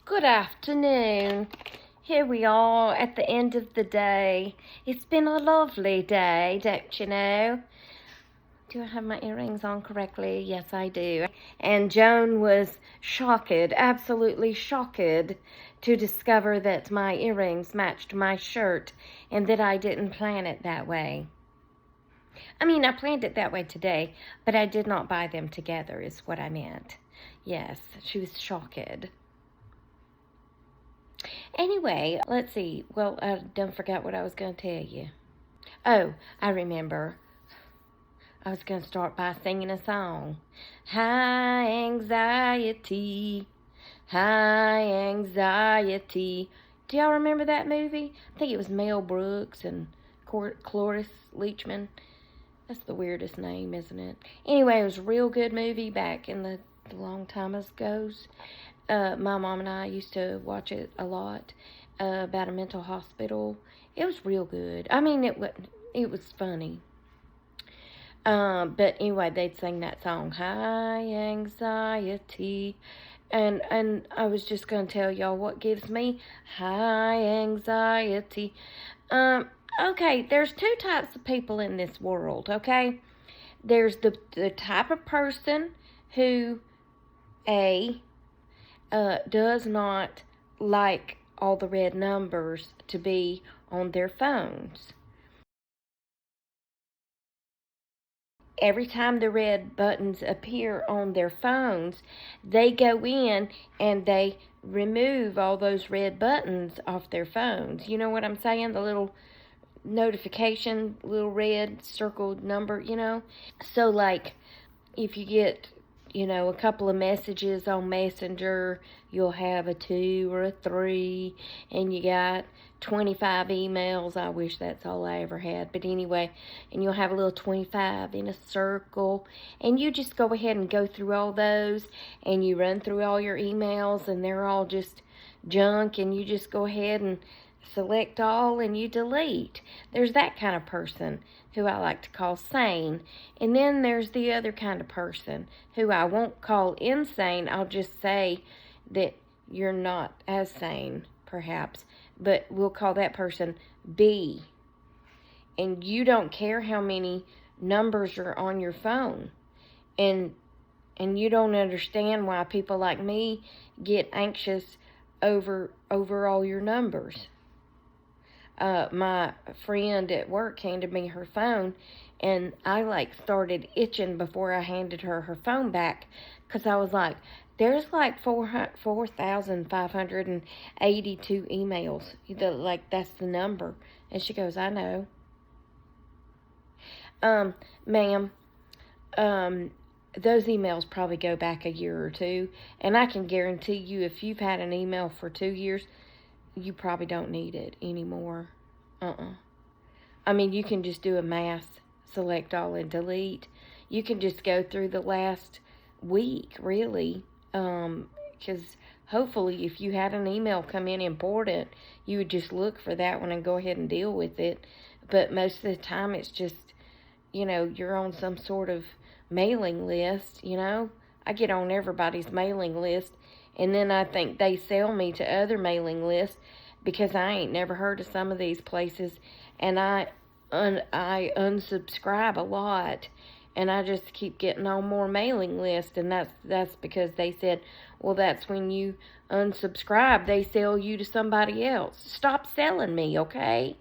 Good afternoon. Here we are at the end of the day. It's been a lovely day, don't you know? Do I have my earrings on correctly? Yes, I do. And Joan was shocked, absolutely shocked, to discover that my earrings matched my shirt and that I didn't plan it that way. I mean, I planned it that way today, but I did not buy them together, is what I meant. Yes, she was shocked. Anyway, let's see. Well, I done forgot what I was going to tell you. Oh, I remember. I was going to start by singing a song. High anxiety, high anxiety. Do y'all remember that movie? I think it was Mel Brooks and Cloris Leachman. That's the weirdest name, isn't it? Anyway, it was a real good movie back in the long time ago. My mom and I used to watch it a lot, about a mental hospital. It was real good. I mean, it was funny. But anyway, they'd sing that song, High Anxiety. And I was just going to tell y'all what gives me high anxiety. Okay, there's two types of people in this world, okay? There's the type of person who, does not like all the red numbers to be on their phones. Every time the red buttons appear on their phones, they go in and they remove all those red buttons off their phones. You know what I'm saying? The little notification, little red circled number, you know? So, like, if you get, a couple of messages on Messenger, you'll have a 2 or a 3, and you got 25 emails. I wish that's all I ever had, but anyway, and you'll have a little 25 in a circle, and you just go ahead and go through all those, and you run through all your emails, and they're all just junk, and you just go ahead and select all and you delete. There's that kind of person who I like to call sane. And then there's the other kind of person who I won't call insane. I'll just say that you're not as sane, perhaps. But we'll call that person B. And you don't care how many numbers are on your phone. And you don't understand why people like me get anxious over all your numbers. My friend at work handed me her phone, and I started itching before I handed her phone back, because I was like, there's 4,582 emails. That's the number. And she goes, I know. Ma'am, those emails probably go back a year or two, and I can guarantee you if you've had an email for 2 years, you probably don't need it anymore. I mean, you can just do a mass select all and delete. You can just go through the last week, really, because hopefully if you had an email come in important, you would just look for that one and go ahead and deal with it. But most of the time it's just, you're on some sort of mailing list, I get on everybody's mailing list, and then I think they sell me to other mailing lists because I ain't never heard of some of these places, and I unsubscribe a lot, and I just keep getting on more mailing lists, and that's because they said, well, that's when you unsubscribe, they sell you to somebody else. Stop selling me, okay?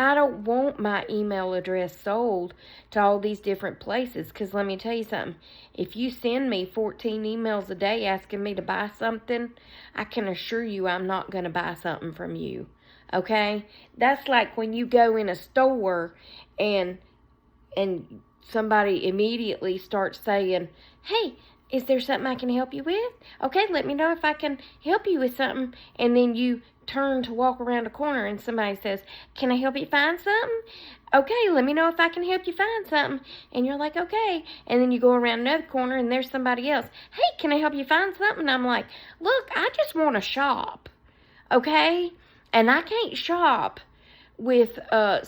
I don't want my email address sold to all these different places, because let me tell you something. If you send me 14 emails a day asking me to buy something, I can assure you I'm not going to buy something from you, okay? That's like when you go in a store and somebody immediately starts saying, hey, is there something I can help you with? Okay, let me know if I can help you with something. And then you turn to walk around a corner and somebody says, can I help you find something? Okay, let me know if I can help you find something. And you're like, okay. And then you go around another corner and there's somebody else. Hey, can I help you find something? And I'm like, look, I just want to shop. Okay? And I can't shop with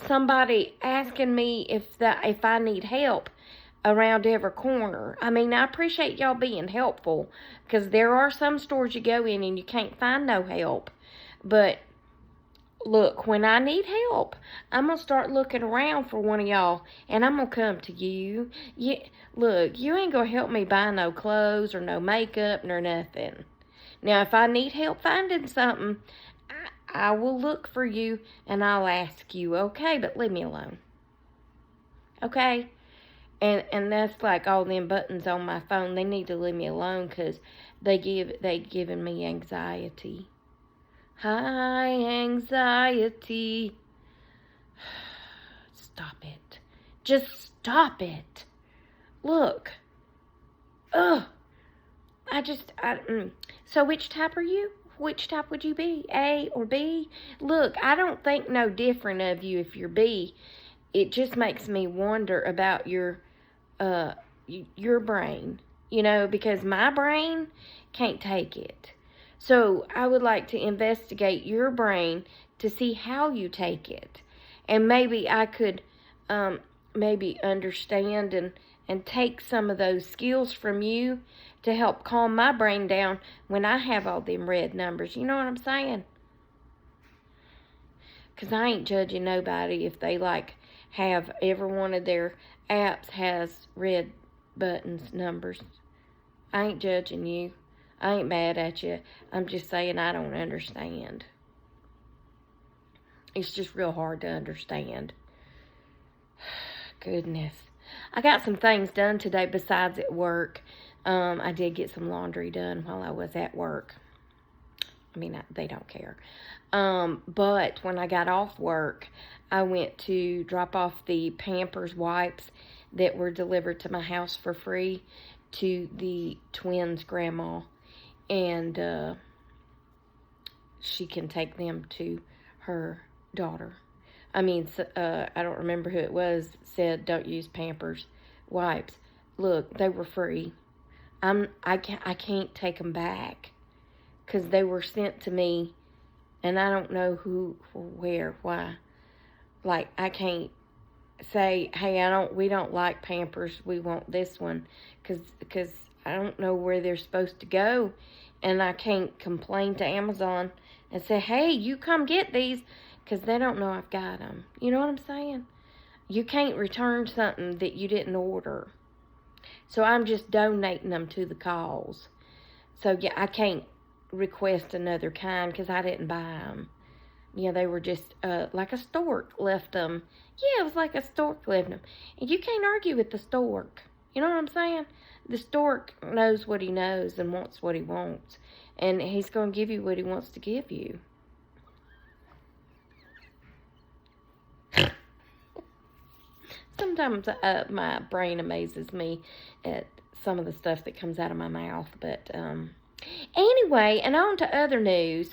somebody asking me if I need help around every corner. I mean, I appreciate y'all being helpful, because there are some stores you go in and you can't find no help. But look, when I need help, I'm going to start looking around for one of y'all, and I'm going to come to you. Look, you ain't going to help me buy no clothes or no makeup nor nothing. Now, if I need help finding something, I will look for you and I'll ask you, okay? But leave me alone. Okay? And that's like all them buttons on my phone. They need to leave me alone, because they giving me anxiety. High anxiety. Stop it. Just stop it. Look. Ugh. So which type are you? Which type would you be? A or B? Look, I don't think no different of you if you're B. It just makes me wonder about your brain, because my brain can't take it. So I would like to investigate your brain to see how you take it. And maybe I could maybe understand and take some of those skills from you to help calm my brain down when I have all them red numbers. You know what I'm saying? Because I ain't judging nobody if they have every one of their apps has red buttons, numbers. I ain't judging you. I ain't mad at you. I'm just saying I don't understand. It's just real hard to understand. Goodness. I got some things done today besides at work. I did get some laundry done while I was at work. I mean, they don't care. But when I got off work, I went to drop off the Pampers wipes that were delivered to my house for free to the twins' grandma. And she can take them to her daughter. I don't remember who it was said don't use Pampers wipes. Look, they were free. I can't take them back, because they were sent to me, and I don't know who, where, why. I can't say, hey, we don't like Pampers, we want this one, because I don't know where they're supposed to go, and I can't complain to Amazon and say, hey, you come get these, because they don't know I've got them. You know what I'm saying? You can't return something that you didn't order. So I'm just donating them to the cause. So, yeah, I can't request another kind because I didn't buy them. Yeah, they were just like a stork left them. Yeah, it was like a stork left them. And you can't argue with the stork. You know what I'm saying? The stork knows what he knows and wants what he wants. And he's going to give you what he wants to give you. Sometimes my brain amazes me at some of the stuff that comes out of my mouth. But anyway, and on to other news.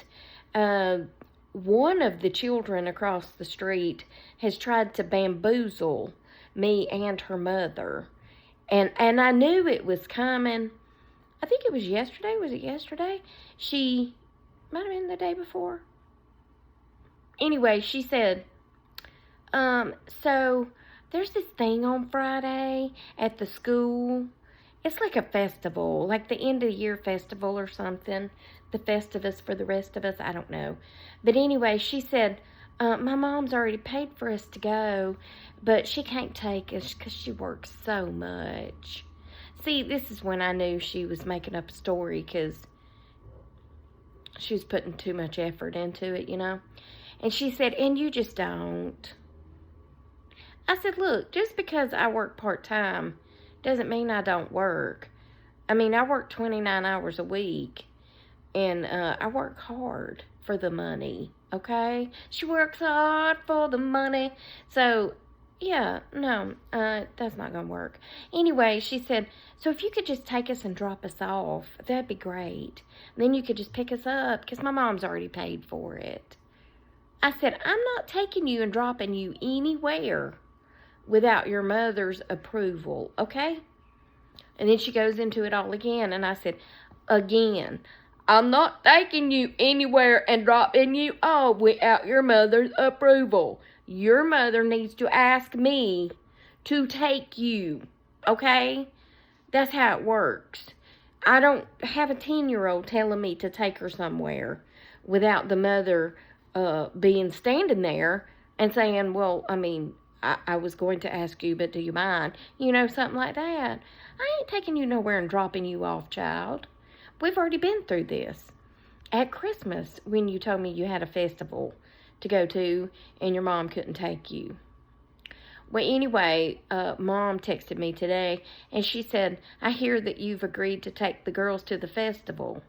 One of the children across the street has tried to bamboozle me and her mother. And I knew it was coming. I think it was yesterday. Was it yesterday? She might have been the day before. Anyway, she said, so there's this thing on Friday at the school. It's like a festival, like the end of the year festival or something. The Festivus for the rest of us, I don't know. But anyway, she said, my mom's already paid for us to go, but she can't take us because she works so much. See, this is when I knew she was making up a story, because she was putting too much effort into it, And she said, and you just don't. I said, look, just because I work part-time doesn't mean I don't work. I mean, I work 29 hours a week, and I work hard for the money, okay? She works hard for the money. So, yeah, no, that's not going to work. Anyway, she said, so if you could just take us and drop us off, that'd be great. And then you could just pick us up, because my mom's already paid for it. I said, I'm not taking you and dropping you anywhere without your mother's approval, okay? And then she goes into it all again, and I said, again, I'm not taking you anywhere and dropping you off without your mother's approval. Your mother needs to ask me to take you, okay? That's how it works. I don't have a 10-year-old telling me to take her somewhere without the mother being standing there and saying, well, I mean, I was going to ask you, but do you mind? You know, something like that. I ain't taking you nowhere and dropping you off, child. We've already been through this. At Christmas, when you told me you had a festival to go to and your mom couldn't take you. Well, anyway, Mom texted me today, and she said, I hear that you've agreed to take the girls to the festival.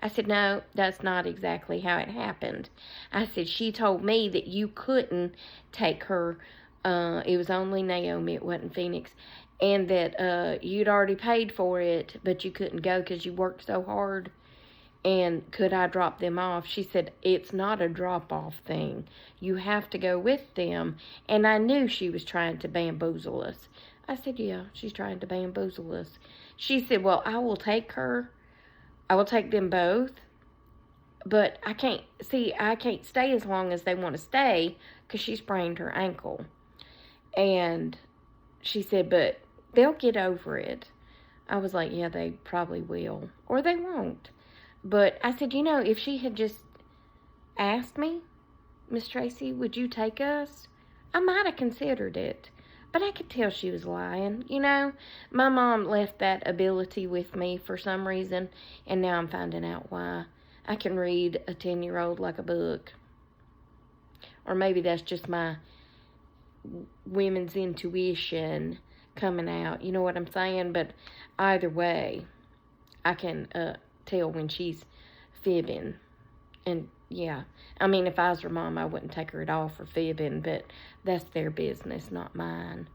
I said, no, that's not exactly how it happened. I said, she told me that you couldn't take her. It was only Naomi, it wasn't Phoenix. And that you'd already paid for it, but you couldn't go because you worked so hard. And could I drop them off? She said, it's not a drop-off thing. You have to go with them. And I knew she was trying to bamboozle us. I said, yeah, she's trying to bamboozle us. She said, well, I will take her. I will take them both. But I can't stay as long as they want to stay because she sprained her ankle. And she said, but they'll get over it. I was like, yeah, they probably will. Or they won't. But I said, you know, if she had just asked me, Miss Tracy, would you take us? I might have considered it. But I could tell she was lying, you know. My mom left that ability with me for some reason, and now I'm finding out why. I can read a 10-year-old like a book. Or maybe that's just my women's intuition coming out. You know what I'm saying? But either way, I can tell when she's fibbing. And yeah, I mean, if I was her mom, I wouldn't take her at all for fibbing, but that's their business, not mine.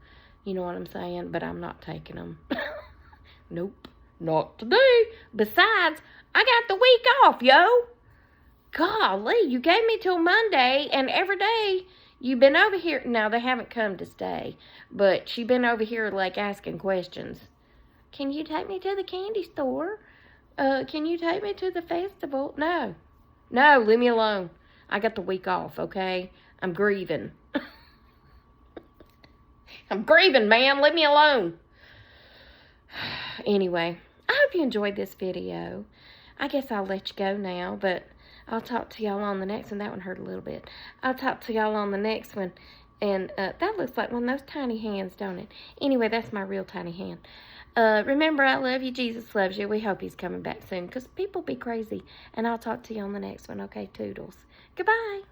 You know what I'm saying? But I'm not taking them. Nope, not today. Besides, I got the week off, yo. Golly, you gave me till Monday, and every day you've been over here. Now, they haven't come to stay, but she's been over here, like, asking questions. Can you take me to the candy store? Can you take me to the festival? No, leave me alone. I got the week off, okay? I'm grieving. I'm grieving, man. Leave me alone. Anyway, I hope you enjoyed this video. I guess I'll let you go now, but I'll talk to y'all on the next one. That one hurt a little bit. I'll talk to y'all on the next one. And that looks like one of those tiny hands, don't it? Anyway, that's my real tiny hand. Remember, I love you. Jesus loves you. We hope he's coming back soon because people be crazy. And I'll talk to you on the next one. Okay, toodles. Goodbye.